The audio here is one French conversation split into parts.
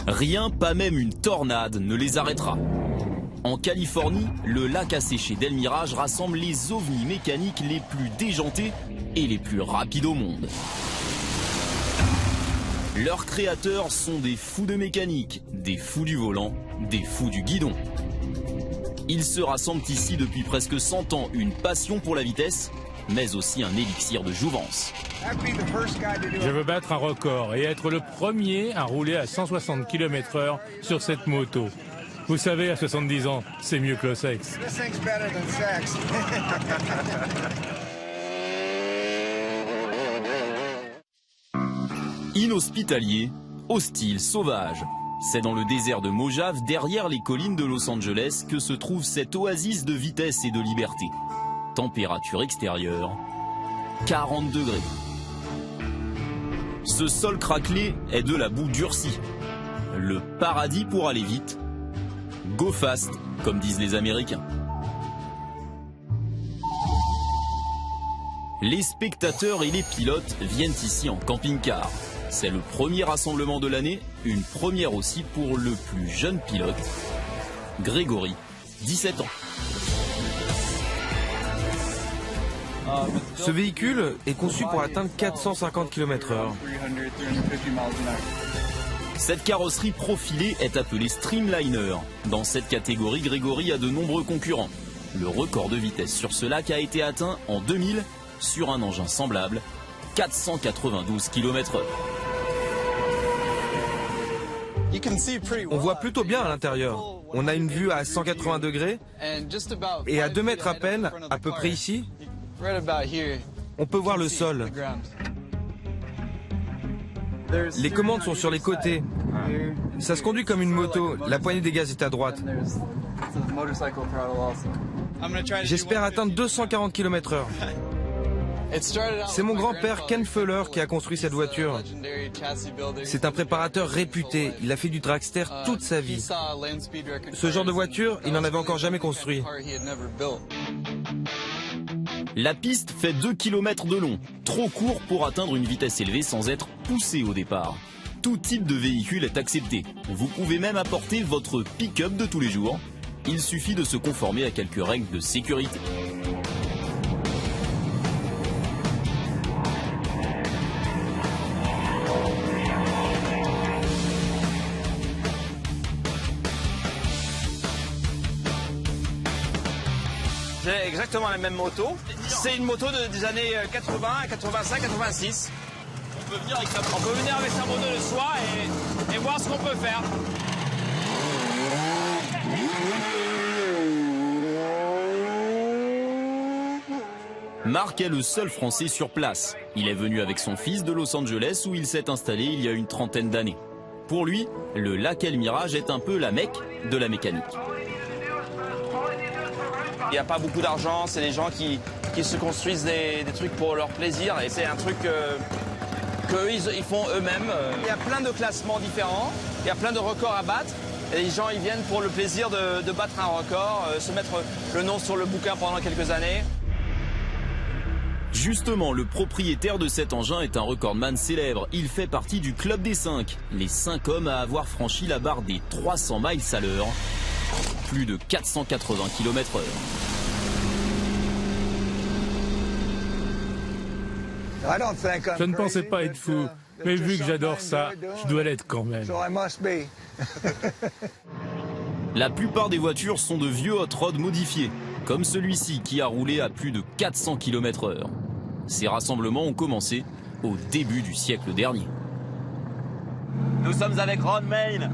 Rien, pas même une tornade, ne les arrêtera. En Californie, le lac asséché d'El Mirage rassemble les ovnis mécaniques les plus déjantés et les plus rapides au monde. Leurs créateurs sont des fous de mécanique, des fous du volant, des fous du guidon. Ils se rassemblent ici depuis presque 100 ans, une passion pour la vitesse, mais aussi un élixir de jouvence. Je veux battre un record et être le premier à rouler à 160 km/h sur cette moto. Vous savez, à 70 ans, c'est mieux que le sexe. Inhospitalier, hostile, sauvage. C'est dans le désert de Mojave, derrière les collines de Los Angeles, que se trouve cette oasis de vitesse et de liberté. Température extérieure, 40 degrés. Ce sol craquelé est de la boue durcie. Le paradis pour aller vite. Go fast, comme disent les Américains. Les spectateurs et les pilotes viennent ici en camping-car. C'est le premier rassemblement de l'année, une première aussi pour le plus jeune pilote, Grégory, 17 ans. Ce véhicule est conçu pour atteindre 450 km/h. Cette carrosserie profilée est appelée Streamliner. Dans cette catégorie, Grégory a de nombreux concurrents. Le record de vitesse sur ce lac a été atteint en 2000 sur un engin semblable, 492 km/h. On voit plutôt bien à l'intérieur. On a une vue à 180 degrés et à 2 mètres à peine, à peu près ici, on peut voir le sol. Les commandes sont sur les côtés. Ça se conduit comme une moto. La poignée des gaz est à droite. J'espère atteindre 240 km/h. C'est mon grand-père Ken Fuller qui a construit cette voiture. C'est un préparateur réputé. Il a fait du dragster toute sa vie. Ce genre de voiture, il n'en avait encore jamais construit. La piste fait 2 km de long, trop court pour atteindre une vitesse élevée sans être poussé au départ. Tout type de véhicule est accepté. Vous pouvez même apporter votre pick-up de tous les jours. Il suffit de se conformer à quelques règles de sécurité. J'ai exactement la même moto. C'est une moto des années 80, 85, 86. On peut venir avec sa moto de soi et voir ce qu'on peut faire. Marc est le seul Français sur place. Il est venu avec son fils de Los Angeles où il s'est installé il y a une trentaine d'années. Pour lui, le lac El Mirage est un peu la Mecque de la mécanique. Il n'y a pas beaucoup d'argent, c'est des gens qui se construisent des trucs pour leur plaisir et c'est un truc qu'eux ils font eux-mêmes. Il y a plein de classements différents, il y a plein de records à battre et les gens ils viennent pour le plaisir de battre un record, se mettre le nom sur le bouquin pendant quelques années. Justement, le propriétaire de cet engin est un recordman célèbre. Il fait partie du club des 5, les 5 hommes à avoir franchi la barre des 300 miles à l'heure, plus de 480 km/h. Je ne pensais pas être fou, mais vu que j'adore ça, je dois l'être quand même. La plupart des voitures sont de vieux hot rod modifiés, comme celui-ci qui a roulé à plus de 400 km/h. Ces rassemblements ont commencé au début du siècle dernier. Nous sommes avec Ron Main,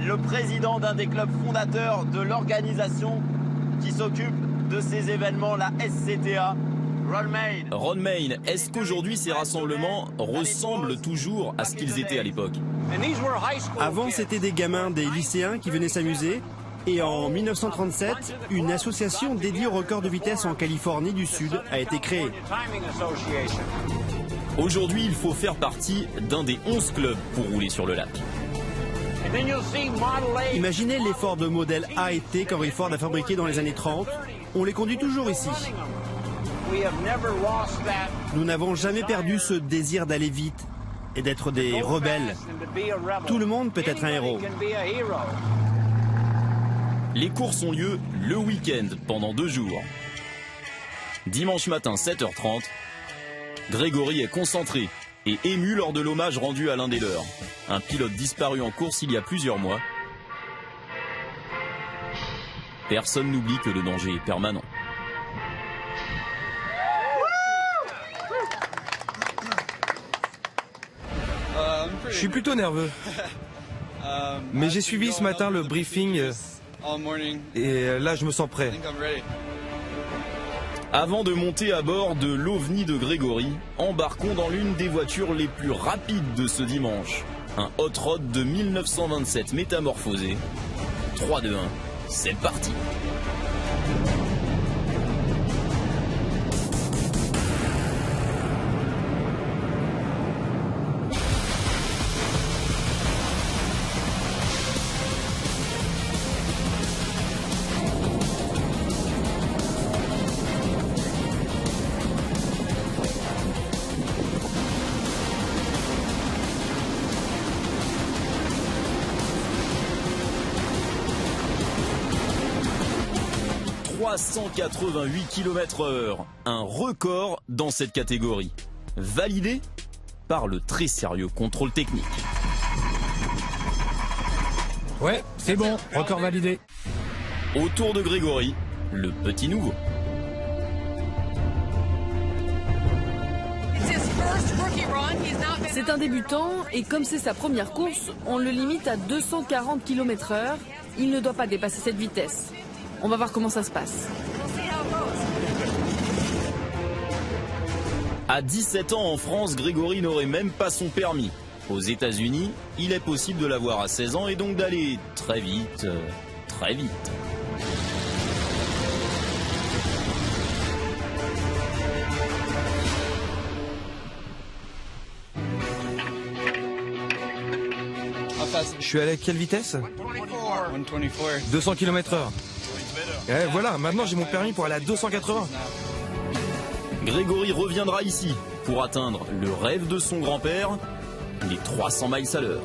le président d'un des clubs fondateurs de l'organisation qui s'occupe de ces événements, la SCTA. Ron Main, est-ce qu'aujourd'hui ces rassemblements ressemblent toujours à ce qu'ils étaient à l'époque? Avant, c'était des gamins, des lycéens qui venaient s'amuser. Et en 1937, une association dédiée au record de vitesse en Californie du Sud a été créée. Aujourd'hui, il faut faire partie d'un des 11 clubs pour rouler sur le lac. Imaginez les Ford modèle A et T qu'Henry Ford a fabriqués dans les années 30. On les conduit toujours ici. Nous n'avons jamais perdu ce désir d'aller vite. et d'être des rebelles. Tout le monde peut être un héros. Les courses ont lieu le week-end pendant 2 jours. Dimanche matin 7h30, Grégory est concentré et ému lors de l'hommage rendu à l'un des leurs. Un pilote disparu en course il y a plusieurs mois. Personne n'oublie que le danger est permanent. Je suis plutôt nerveux. Mais j'ai suivi ce matin le briefing et là je me sens prêt. Avant de monter à bord de l'OVNI de Grégory, embarquons dans l'une des voitures les plus rapides de ce dimanche. Un Hot Rod de 1927 métamorphosé. 3, 2, 1, c'est parti. « 388 km/h, un record dans cette catégorie, validé par le très sérieux contrôle technique. Ouais, c'est bon, record validé. Autour de Grégory, le petit nouveau. C'est un débutant et comme c'est sa première course, on le limite à 240 km/h. Il ne doit pas dépasser cette vitesse. On va voir comment ça se passe. À 17 ans en France, Grégory n'aurait même pas son permis. Aux États-Unis, il est possible de l'avoir à 16 ans et donc d'aller très vite, très vite. Je suis allé à quelle vitesse? 200 km/h. Et voilà, maintenant j'ai mon permis pour aller à 280. Grégory reviendra ici pour atteindre le rêve de son grand-père, les 300 miles à l'heure.